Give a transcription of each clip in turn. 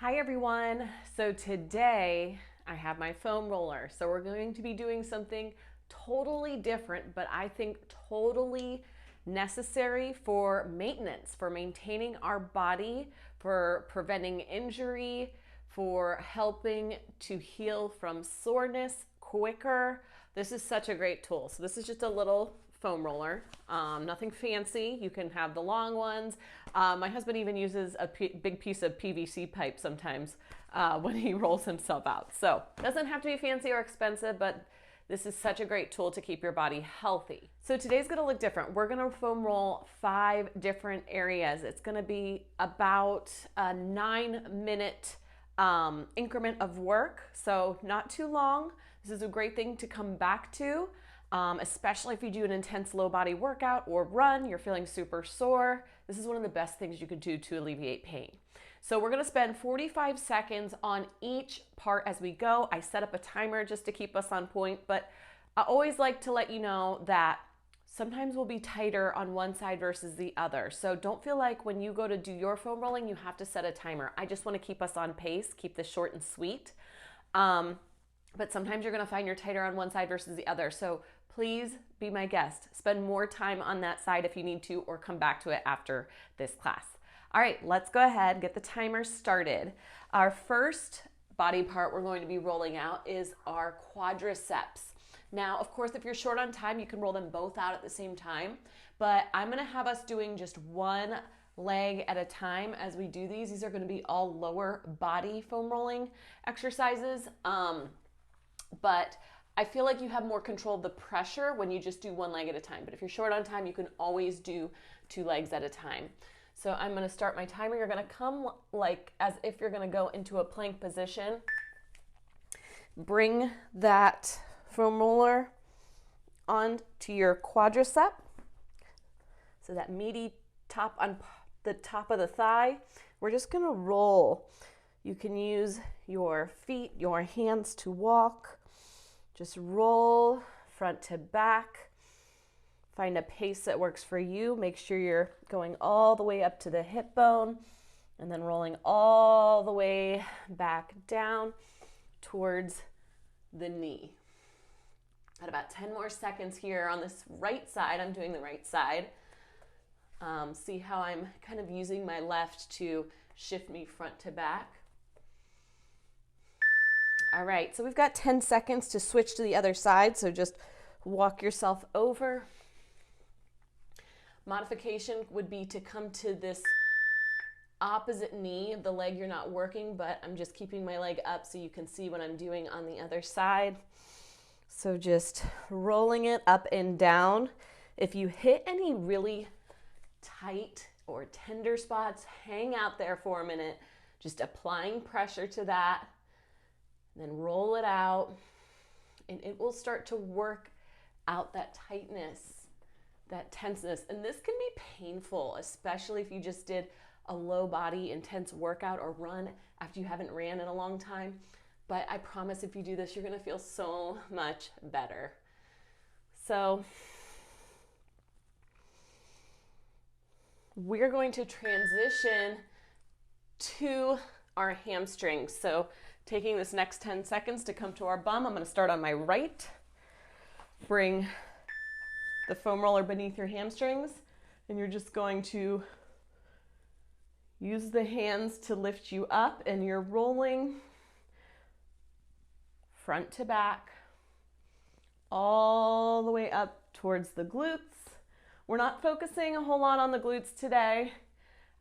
Hi everyone. So today I have my foam roller. So we're going to be doing something totally different, but I think totally necessary for maintenance, for maintaining our body, for preventing injury, for helping to heal from soreness quicker. This is such a great tool. So this is just a little foam roller, nothing fancy. You can have the long ones. My husband even uses a big piece of PVC pipe sometimes when he rolls himself out. So it doesn't have to be fancy or expensive, but this is such a great tool to keep your body healthy. So today's gonna look different. We're gonna foam roll 5 different areas. It's gonna be about a 9-minute increment of work, so not too long. This is a great thing to come back to, especially if you do an intense low body workout or run, you're feeling super sore. This is one of the best things you could do to alleviate pain. So we're gonna spend 45 seconds on each part as we go. I set up a timer just to keep us on point, but I always like to let you know that sometimes we'll be tighter on one side versus the other. So don't feel like when you go to do your foam rolling, you have to set a timer. I just want to keep us on pace, keep this short and sweet. But sometimes you're going to find you're tighter on one side versus the other. So please be my guest. Spend more time on that side if you need to, or come back to it after this class. All right, let's go ahead, get the timer started. Our first body part we're going to be rolling out is our quadriceps. Now, of course, if you're short on time, you can roll them both out at the same time, but I'm gonna have us doing just one leg at a time as we do these. These are gonna be all lower body foam rolling exercises, but I feel like you have more control of the pressure when you just do one leg at a time. But if you're short on time, you can always do 2 legs at a time. So I'm gonna start my timer. You're gonna come like as if you're gonna go into a plank position. Bring that foam roller onto your quadricep. So that meaty top on the top of the thigh. We're just gonna roll. You can use your feet, your hands to walk. Just roll front to back. Find a pace that works for you. Make sure you're going all the way up to the hip bone and then rolling all the way back down towards the knee. At about 10 more seconds here on this right side. I'm doing the right side. See how I'm kind of using my left to shift me front to back. All right, so we've got 10 seconds to switch to the other side, so just walk yourself over. Modification would be to come to this opposite knee of the leg you're not working, but I'm just keeping my leg up so you can see what I'm doing on the other side. So just rolling it up and down. If you hit any really tight or tender spots, hang out there for a minute, just applying pressure to that. Then roll it out, and it will start to work out that tightness, that tenseness. And this can be painful, especially if you just did a low body intense workout or run after you haven't ran in a long time. But I promise if you do this, you're gonna feel so much better. So we're going to transition to our hamstrings. So taking this next 10 seconds to come to our bum, I'm gonna start on my right. Bring the foam roller beneath your hamstrings, and you're just going to use the hands to lift you up, and you're rolling front to back, all the way up towards the glutes. We're not focusing a whole lot on the glutes today.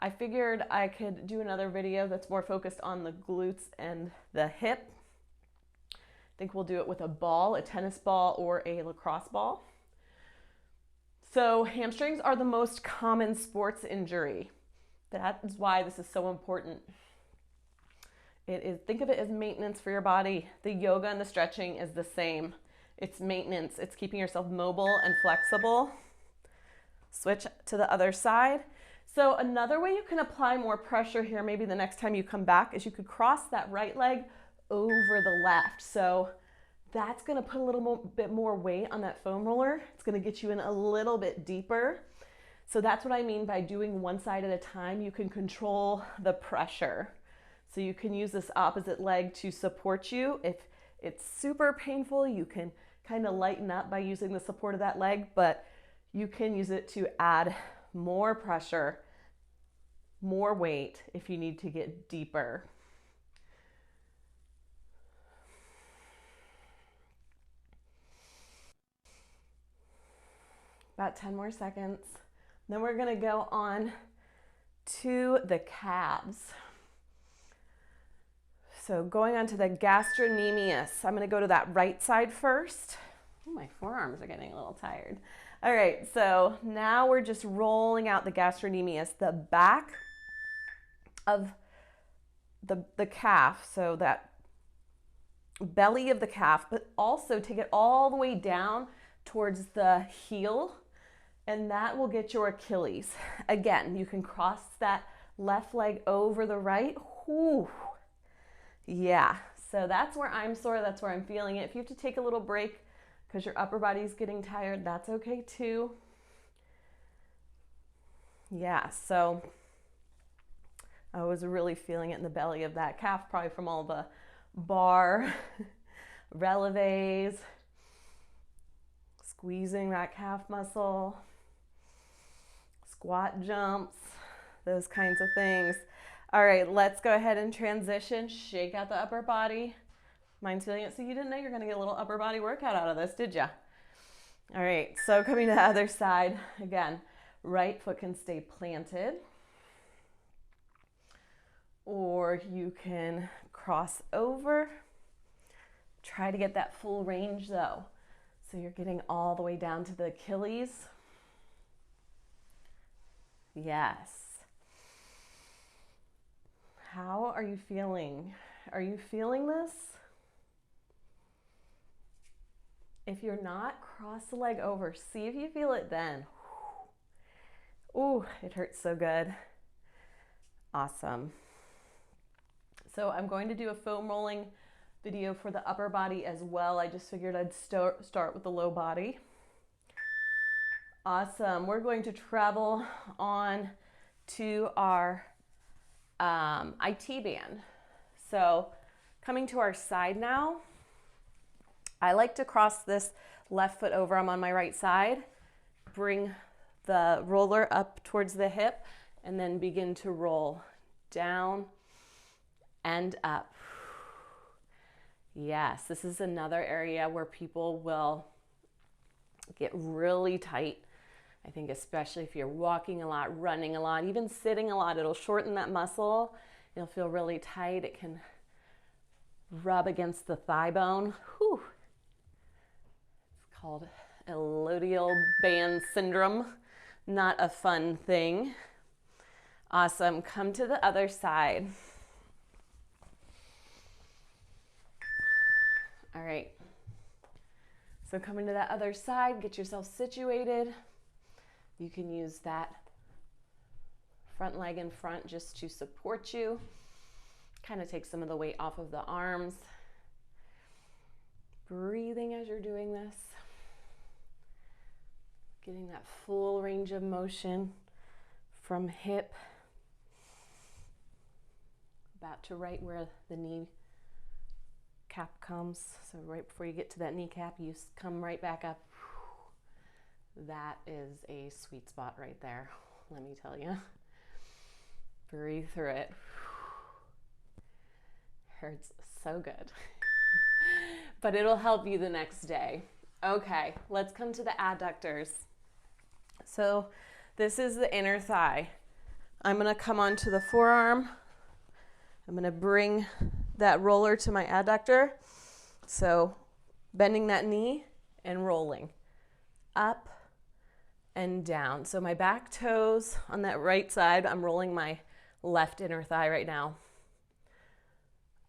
I figured I could do another video that's more focused on the glutes and the hip. I think we'll do it with a ball, a tennis ball or a lacrosse ball. So hamstrings are the most common sports injury. That is why this is so important. Think of it as maintenance for your body. The yoga and the stretching is the same. It's maintenance. It's keeping yourself mobile and flexible. Switch to the other side. So another way you can apply more pressure here, maybe the next time you come back, is you could cross that right leg over the left. So that's gonna put a little bit more weight on that foam roller. It's gonna get you in a little bit deeper. So that's what I mean by doing one side at a time. You can control the pressure. So you can use this opposite leg to support you. If it's super painful, you can kind of lighten up by using the support of that leg, but you can use it to add more pressure, more weight if you need to get deeper. About 10 more seconds. Then we're gonna go on to the calves. So going on to the gastrocnemius. I'm gonna go to that right side first. Oh, my forearms are getting a little tired. All right, so now we're just rolling out the gastrocnemius, the back of the calf, so that belly of the calf, but also take it all the way down towards the heel, and that will get your Achilles. Again, you can cross that left leg over the right. Whew. Yeah, so that's where I'm sore, that's where I'm feeling it. If you have to take a little break because your upper body's getting tired, that's okay too. Yeah, so I was really feeling it in the belly of that calf, probably from all the bar releves, squeezing that calf muscle, squat jumps, those kinds of things. All right, let's go ahead and transition. Shake out the upper body. Mine's feeling it. So you didn't know you're gonna get a little upper body workout out of this, did ya? All right, so coming to the other side, again, right foot can stay planted, or you can cross over. Try to get that full range though. So you're getting all the way down to the Achilles. Yes. How are you feeling? Are you feeling this? If you're not, cross the leg over. See if you feel it then. Ooh, it hurts so good. Awesome. So I'm going to do a foam rolling video for the upper body as well. I just figured I'd start with the low body. Awesome. We're going to travel on to our IT band. So coming to our side now, I like to cross this left foot over. I'm on my right side. Bring the roller up towards the hip and then begin to roll down and up. Yes, this is another area where people will get really tight. I think especially if you're walking a lot, running a lot, even sitting a lot, it'll shorten that muscle. It'll feel really tight. It can rub against the thigh bone. Whew. It's called iliotibial band syndrome. Not a fun thing. Awesome. Come to the other side. All right. So coming to that other side, get yourself situated. You can use that front leg in front just to support you. Kind of take some of the weight off of the arms. Breathing as you're doing this. Getting that full range of motion from hip about to right where the knee cap comes. So right before you get to that kneecap, you come right back up. That is a sweet spot right there, let me tell you. Breathe through it. Hurts so good. But it'll help you the next day. Okay, let's come to the adductors. So this is the inner thigh. I'm gonna come onto the forearm. I'm gonna bring that roller to my adductor. So bending that knee and rolling up and down. So my back toes on that right side, I'm rolling my left inner thigh right now,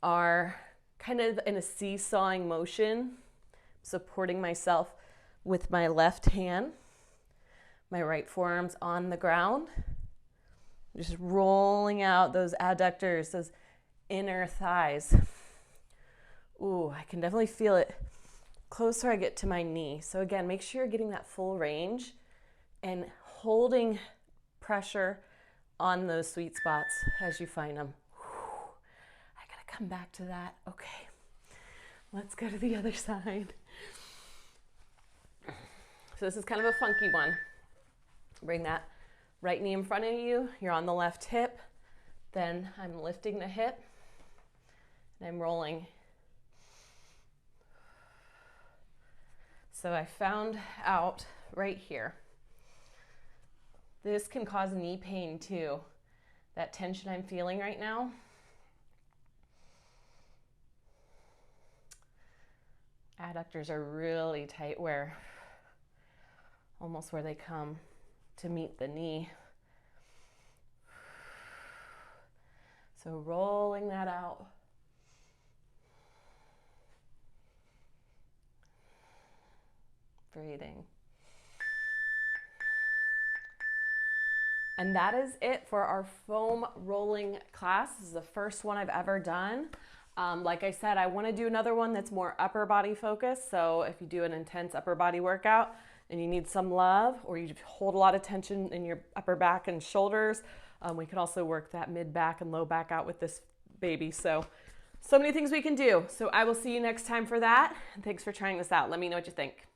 are kind of in a seesawing motion, supporting myself with my left hand. My right forearm's on the ground. Just rolling out those adductors, those inner thighs. Ooh, I can definitely feel it closer I get to my knee. So again, make sure you're getting that full range and holding pressure on those sweet spots as you find them. come back to that. Okay, let's go to the other side. So this is kind of a funky one. Bring that right knee in front of you. You're on the left hip. Then I'm lifting the hip and I'm rolling. So I found out right here, this can cause knee pain too. That tension I'm feeling right now. Adductors are really tight almost where they come to meet the knee. So rolling that out. Breathing. And that is it for our foam rolling class. This is the first one I've ever done. Like I said, I want to do another one that's more upper body focused. So if you do an intense upper body workout and you need some love, or you hold a lot of tension in your upper back and shoulders, we can also work that mid back and low back out with this baby. So many things we can do. So I will see you next time for that. And thanks for trying this out. Let me know what you think.